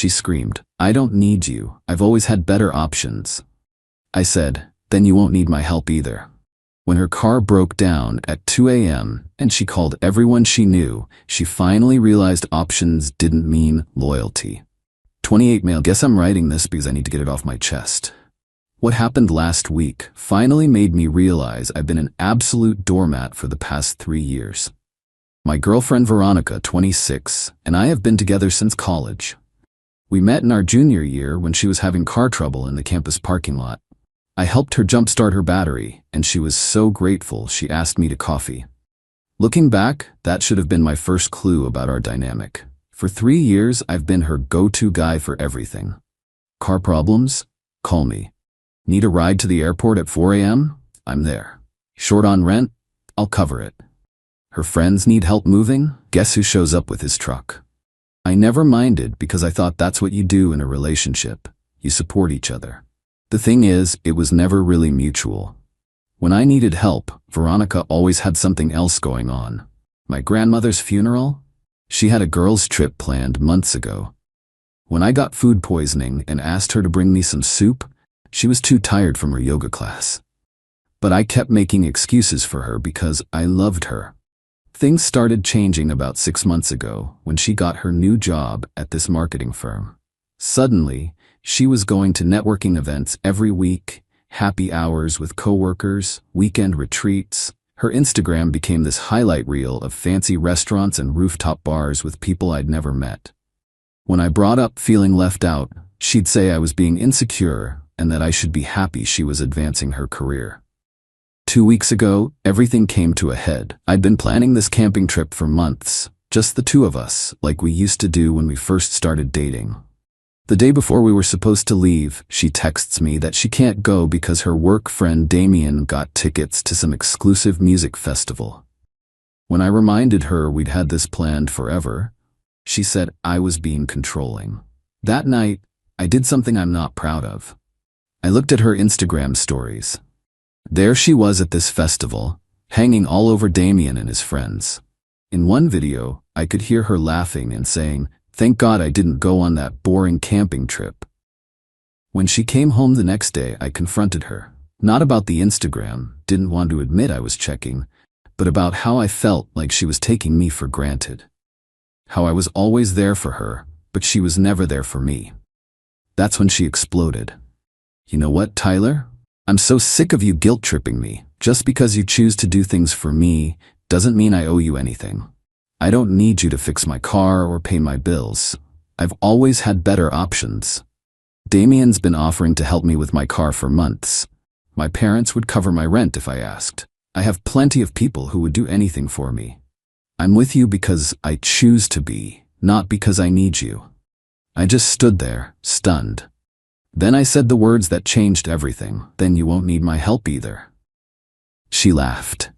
She screamed, "I don't need you. I've always had better options." I said, "Then you won't need my help either." When her car broke down at 2 a.m. and she called everyone she knew, she finally realized options didn't mean loyalty. 28 male. Guess I'm writing this because I need to get it off my chest. What happened last week finally made me realize I've been an absolute doormat for the past 3 years. My girlfriend Veronica, 26, and I have been together since college. We met in our junior year when she was having car trouble in the campus parking lot. I helped her jumpstart her battery, and she was so grateful she asked me to coffee. Looking back, that should have been my first clue about our dynamic. For 3 years, I've been her go-to guy for everything. Car problems? Call me. Need a ride to the airport at 4 a.m.? I'm there. Short on rent? I'll cover it. Her friends need help moving? Guess who shows up with his truck? I never minded because I thought that's what you do in a relationship. You support each other. The thing is, it was never really mutual. When I needed help, Veronica always had something else going on. My grandmother's funeral? She had a girls' trip planned months ago. When I got food poisoning and asked her to bring me some soup, she was too tired from her yoga class. But I kept making excuses for her because I loved her. Things started changing about 6 months ago when she got her new job at this marketing firm. Suddenly, she was going to networking events every week, happy hours with coworkers, weekend retreats. Her Instagram became this highlight reel of fancy restaurants and rooftop bars with people I'd never met. When I brought up feeling left out, she'd say I was being insecure and that I should be happy she was advancing her career. 2 weeks ago, everything came to a head. I'd been planning this camping trip for months, just the two of us, like we used to do when we first started dating. The day before we were supposed to leave, she texts me that she can't go because her work friend Damien got tickets to some exclusive music festival. When I reminded her we'd had this planned forever, she said I was being controlling. That night, I did something I'm not proud of. I looked at her Instagram stories. There she was at this festival, hanging all over Damien and his friends. In one video, I could hear her laughing and saying, "Thank God I didn't go on that boring camping trip." When she came home the next day, I confronted her. Not about the Instagram, didn't want to admit I was checking, but about how I felt like she was taking me for granted. How I was always there for her, but she was never there for me. That's when she exploded. "You know what, Tyler? I'm so sick of you guilt-tripping me. Just because you choose to do things for me doesn't mean I owe you anything. I don't need you to fix my car or pay my bills. I've always had better options. Damien's been offering to help me with my car for months. My parents would cover my rent if I asked. I have plenty of people who would do anything for me. I'm with you because I choose to be, not because I need you." I just stood there, stunned. Then I said the words that changed everything. "Then you won't need my help either." She laughed.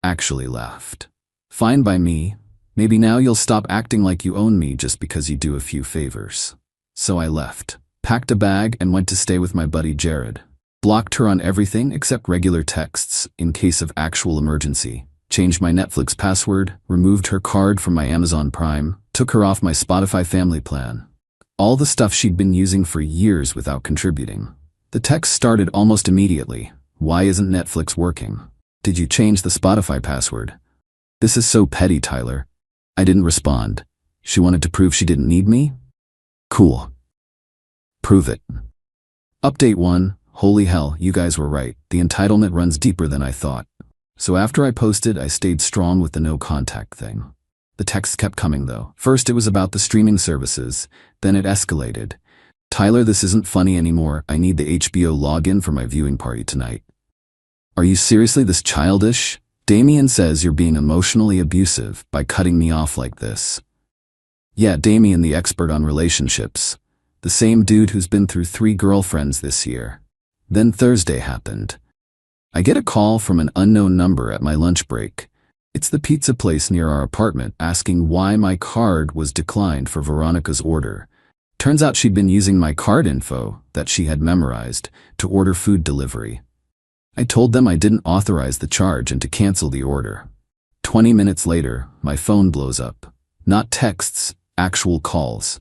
Actually laughed. "Fine by me. Maybe now you'll stop acting like you own me just because you do a few favors." So I left, packed a bag, and went to stay with my buddy Jared. Blocked her on everything except regular texts in case of actual emergency. Changed my Netflix password, removed her card from my Amazon Prime, took her off my Spotify family plan. All the stuff she'd been using for years without contributing. The text started almost immediately. "Why isn't Netflix working? Did you change the Spotify password?" "This is so petty, Tyler." I didn't respond. She wanted to prove she didn't need me? Cool. Prove it. Update 1. Holy hell, you guys were right. The entitlement runs deeper than I thought. So after I posted, I stayed strong with the no contact thing. The texts kept coming though. First it was about the streaming services, then it escalated. "Tyler, this isn't funny anymore. I need the HBO login for my viewing party tonight." "Are you seriously this childish? Damien says you're being emotionally abusive by cutting me off like this." Yeah, Damien, the expert on relationships. The same dude who's been through 3 girlfriends this year. Then Thursday happened. I get a call from an unknown number at my lunch break. It's the pizza place near our apartment asking why my card was declined for Veronica's order. Turns out she'd been using my card info that she had memorized to order food delivery. I told them I didn't authorize the charge and to cancel the order. 20 minutes later, my phone blows up. Not texts, actual calls.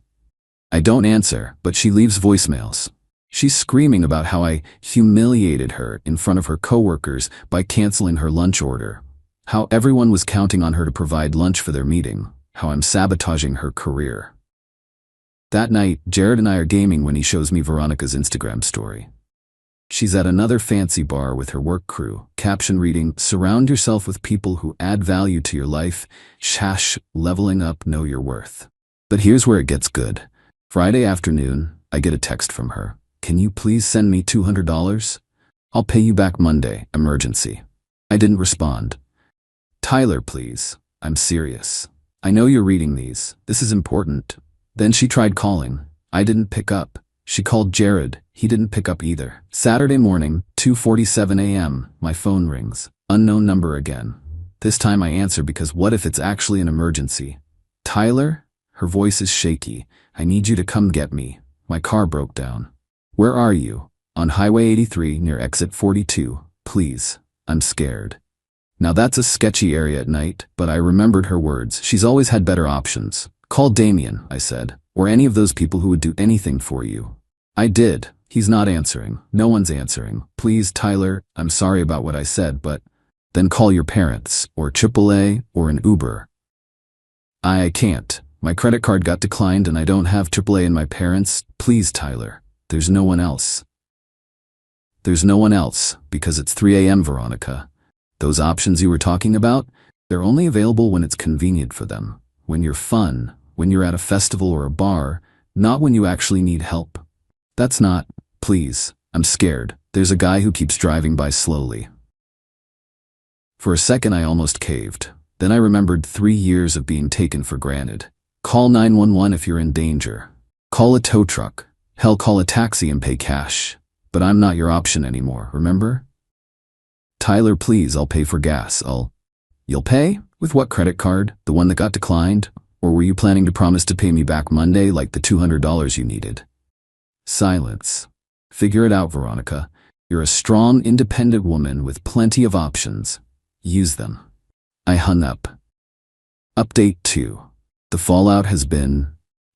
I don't answer, but she leaves voicemails. She's screaming about how I humiliated her in front of her coworkers by canceling her lunch order, how everyone was counting on her to provide lunch for their meeting, how I'm sabotaging her career. That night, Jared and I are gaming when he shows me Veronica's Instagram story. She's at another fancy bar with her work crew, caption reading, "Surround yourself with people who add value to your life, shash, leveling up, know your worth." But here's where it gets good. Friday afternoon, I get a text from her. "Can you please send me $200? I'll pay you back Monday, emergency." I didn't respond. "Tyler, please. I'm serious. I know you're reading these. This is important." Then she tried calling. I didn't pick up. She called Jared. He didn't pick up either. Saturday morning, 2:47 a.m., my phone rings. Unknown number again. This time I answer because what if it's actually an emergency? "Tyler?" Her voice is shaky. "I need you to come get me. My car broke down." "Where are you?" "On Highway 83 near exit 42. Please. I'm scared." Now that's a sketchy area at night, but I remembered her words. She's always had better options. "Call Damien," I said, "or any of those people who would do anything for you." I did. He's not answering. No one's answering. "Please, Tyler, I'm sorry about what I said, but..." "Then call your parents, or AAA, or an Uber." I can't. My credit card got declined and I don't have AAA and my parents. "Please, Tyler. There's no one else." There's no one else, because it's 3 a.m., Veronica. Those options you were talking about, they're only available when it's convenient for them. When you're fun, when you're at a festival or a bar, not when you actually need help. That's not, "Please, I'm scared. There's a guy who keeps driving by slowly." For a second I almost caved. Then I remembered 3 years of being taken for granted. Call 911 if you're in danger. Call a tow truck. Hell, call a taxi and pay cash. But I'm not your option anymore, remember? "Tyler, please, I'll pay for gas. You'll pay? With what credit card? The one that got declined? Or were you planning to promise to pay me back Monday like the $200 you needed?" Silence. "Figure it out, Veronica. You're a strong, independent woman with plenty of options. Use them." I hung up. Update 2. The fallout has been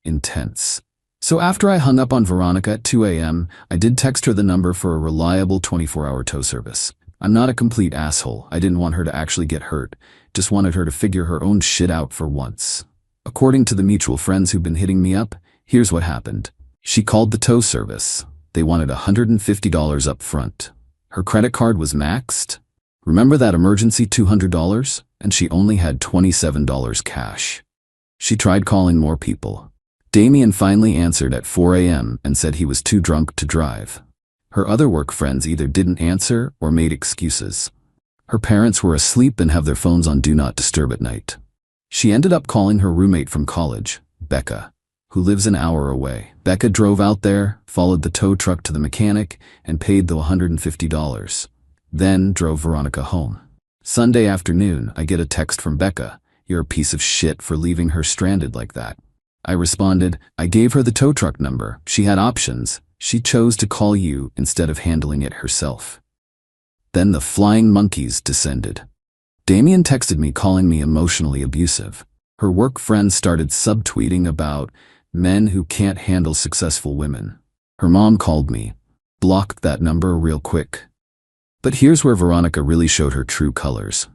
intense. So after I hung up on Veronica at 2 a.m., I did text her the number for a reliable 24-hour tow service. I'm not a complete asshole. I didn't want her to actually get hurt. Just wanted her to figure her own shit out for once. According to the mutual friends who've been hitting me up, here's what happened. She called the tow service. They wanted $150 up front. Her credit card was maxed. Remember that emergency $200? And she only had $27 cash. She tried calling more people. Damien finally answered at 4 a.m. and said he was too drunk to drive. Her other work friends either didn't answer or made excuses. Her parents were asleep and have their phones on Do Not Disturb at night. She ended up calling her roommate from college, Becca, who lives an hour away. Becca drove out there, followed the tow truck to the mechanic, and paid the $150. Then drove Veronica home. Sunday afternoon, I get a text from Becca. "You're a piece of shit for leaving her stranded like that." I responded, "I gave her the tow truck number. She had options. She chose to call you instead of handling it herself." Then the flying monkeys descended. Damien texted me calling me emotionally abusive. Her work friends started subtweeting about men who can't handle successful women. Her mom called me. Blocked that number real quick. But here's where Veronica really showed her true colors.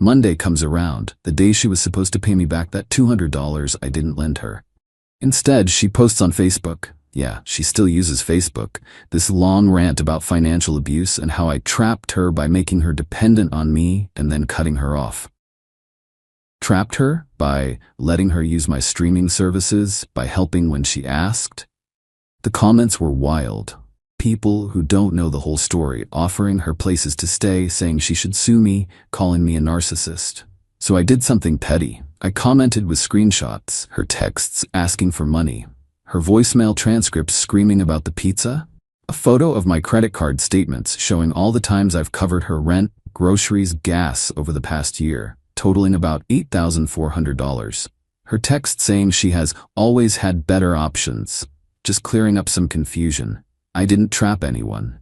Monday comes around, the day she was supposed to pay me back that $200 I didn't lend her. Instead, she posts on Facebook. Yeah, she still uses Facebook. This long rant about financial abuse and how I trapped her by making her dependent on me and then cutting her off. Trapped her by letting her use my streaming services, by helping when she asked. The comments were wild. People who don't know the whole story offering her places to stay, saying she should sue me, calling me a narcissist. So I did something petty. I commented with screenshots, her texts asking for money, her voicemail transcripts screaming about the pizza, a photo of my credit card statements showing all the times I've covered her rent, groceries, gas over the past year, totaling about $8,400. Her text saying she has always had better options, just clearing up some confusion. I didn't trap anyone.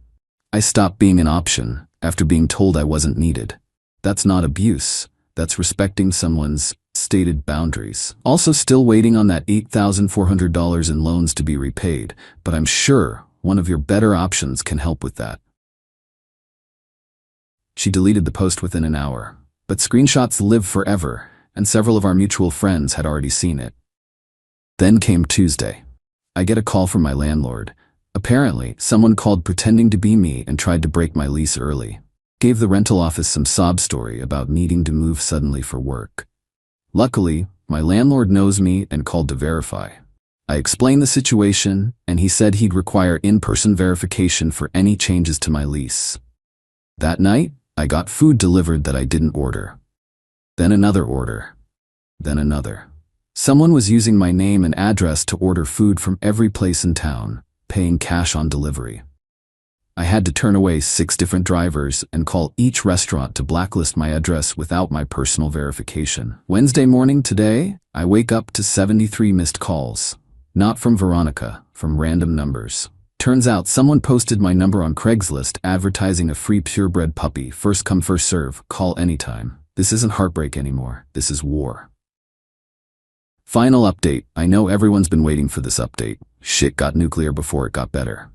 I stopped being an option after being told I wasn't needed. That's not abuse. That's respecting someone's stated boundaries. Also still waiting on that $8,400 in loans to be repaid, but I'm sure one of your better options can help with that. She deleted the post within an hour, but screenshots live forever, and several of our mutual friends had already seen it. Then came Tuesday. I get a call from my landlord. Apparently, someone called pretending to be me and tried to break my lease early. Gave the rental office some sob story about needing to move suddenly for work. Luckily, my landlord knows me and called to verify. I explained the situation, and he said he'd require in-person verification for any changes to my lease. That night, I got food delivered that I didn't order. Then another order. Then another. Someone was using my name and address to order food from every place in town, paying cash on delivery. I had to turn away 6 different drivers and call each restaurant to blacklist my address without my personal verification. Wednesday morning today, I wake up to 73 missed calls. Not from Veronica, from random numbers. Turns out someone posted my number on Craigslist advertising a free purebred puppy, first come first serve, call anytime. This isn't heartbreak anymore, this is war. Final update. I know everyone's been waiting for this update. Shit got nuclear before it got better.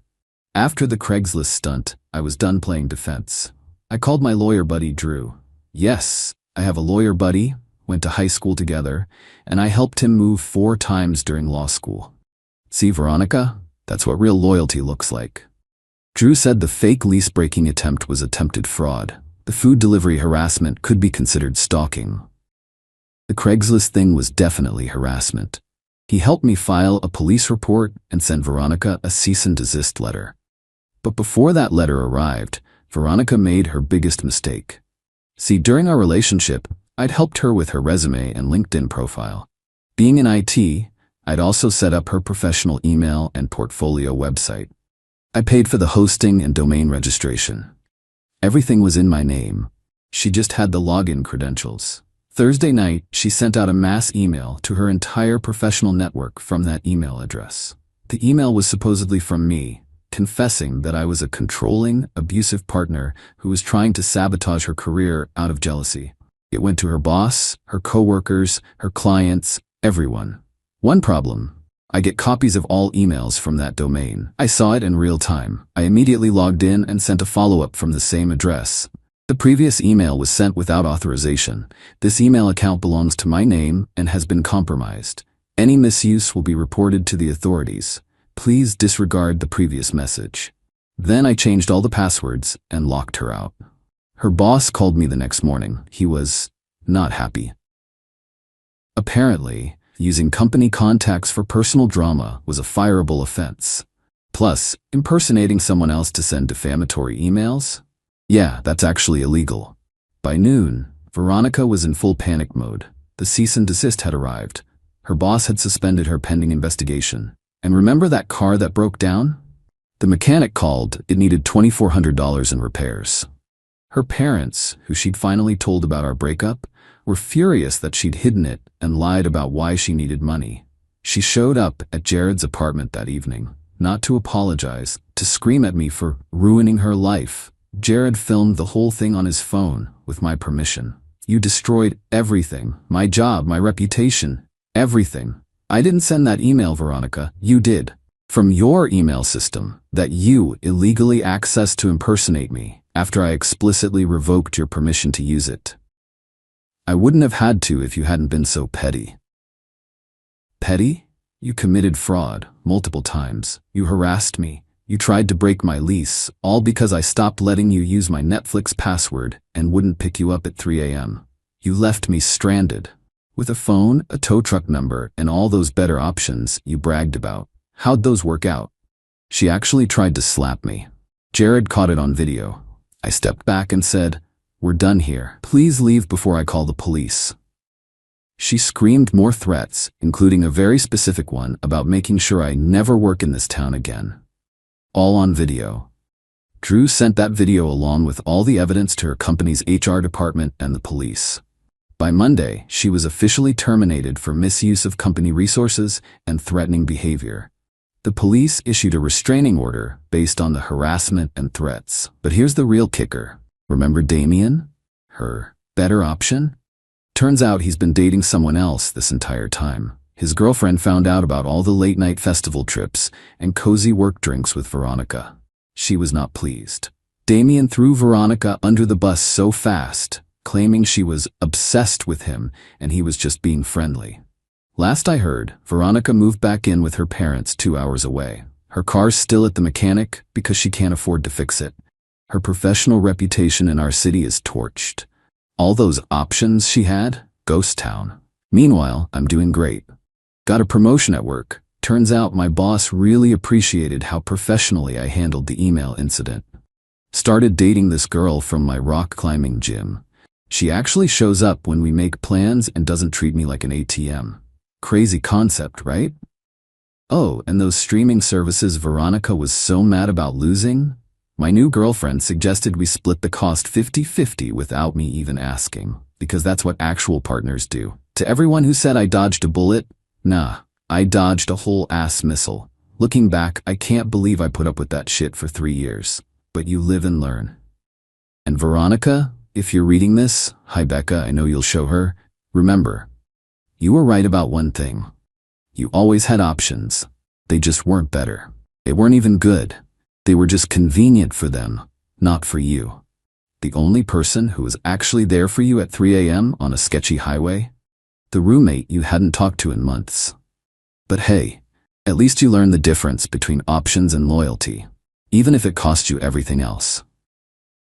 After the Craigslist stunt, I was done playing defense. I called my lawyer buddy Drew. Yes, I have a lawyer buddy, went to high school together, and I helped him move 4 times during law school. See, Veronica? That's what real loyalty looks like. Drew said the fake lease-breaking attempt was attempted fraud. The food delivery harassment could be considered stalking. The Craigslist thing was definitely harassment. He helped me file a police report and send Veronica a cease and desist letter. But before that letter arrived, Veronica made her biggest mistake. See, during our relationship, I'd helped her with her resume and LinkedIn profile. Being in IT, I'd also set up her professional email and portfolio website. I paid for the hosting and domain registration. Everything was in my name. She just had the login credentials. Thursday night, she sent out a mass email to her entire professional network from that email address. The email was supposedly from me, confessing that I was a controlling, abusive partner who was trying to sabotage her career out of jealousy. It went to her boss, her coworkers, her clients, everyone. One problem: I get copies of all emails from that domain. I saw it in real time. I immediately logged in and sent a follow-up from the same address. The previous email was sent without authorization. This email account belongs to my name and has been compromised. Any misuse will be reported to the authorities. Please disregard the previous message. Then I changed all the passwords and locked her out. Her boss called me the next morning. He was not happy. Apparently, using company contacts for personal drama was a fireable offense. Plus, impersonating someone else to send defamatory emails? Yeah, that's actually illegal. By noon, Veronica was in full panic mode. The cease and desist had arrived. Her boss had suspended her pending investigation. And remember that car that broke down? The mechanic called. It needed $2,400 in repairs. Her parents, who she'd finally told about our breakup, were furious that she'd hidden it and lied about why she needed money. She showed up at Jared's apartment that evening, not to apologize, to scream at me for ruining her life. Jared filmed the whole thing on his phone, with my permission. You destroyed everything, my job, my reputation, everything. I didn't send that email, Veronica, you did. From your email system, that you illegally accessed to impersonate me, after I explicitly revoked your permission to use it. I wouldn't have had to if you hadn't been so petty. Petty? You committed fraud, multiple times. You harassed me. You tried to break my lease, all because I stopped letting you use my Netflix password and wouldn't pick you up at 3 a.m. You left me stranded. With a phone, a tow truck number, and all those better options you bragged about. How'd those work out? She actually tried to slap me. Jared caught it on video. I stepped back and said, "We're done here. Please leave before I call the police." She screamed more threats, including a very specific one about making sure I never work in this town again. All on video. Drew sent that video along with all the evidence to her company's HR department and the police. By Monday, she was officially terminated for misuse of company resources and threatening behavior. The police issued a restraining order based on the harassment and threats. But here's the real kicker. Remember Damien? Her better option? Turns out he's been dating someone else this entire time. His girlfriend found out about all the late-night festival trips and cozy work drinks with Veronica. She was not pleased. Damien threw Veronica under the bus so fast, claiming she was obsessed with him and he was just being friendly. Last I heard, Veronica moved back in with her parents 2 hours away. Her car's still at the mechanic because she can't afford to fix it. Her professional reputation in our city is torched. All those options she had, ghost town. Meanwhile, I'm doing great. Got a promotion at work. Turns out my boss really appreciated how professionally I handled the email incident. Started dating this girl from my rock climbing gym. She actually shows up when we make plans and doesn't treat me like an ATM. Crazy concept, right? Oh, and those streaming services Veronica was so mad about losing? My new girlfriend suggested we split the cost 50-50 without me even asking, because that's what actual partners do. To everyone who said I dodged a bullet, nah, I dodged a whole ass missile. Looking back, I can't believe I put up with that shit for 3 years. But you live and learn. And Veronica, if you're reading this, hi Becca, I know you'll show her. Remember, you were right about one thing. You always had options. They just weren't better. They weren't even good. They were just convenient for them, not for you. The only person who was actually there for you at 3 a.m. on a sketchy highway? The roommate you hadn't talked to in months. But hey, at least you learned the difference between options and loyalty, even if it cost you everything else.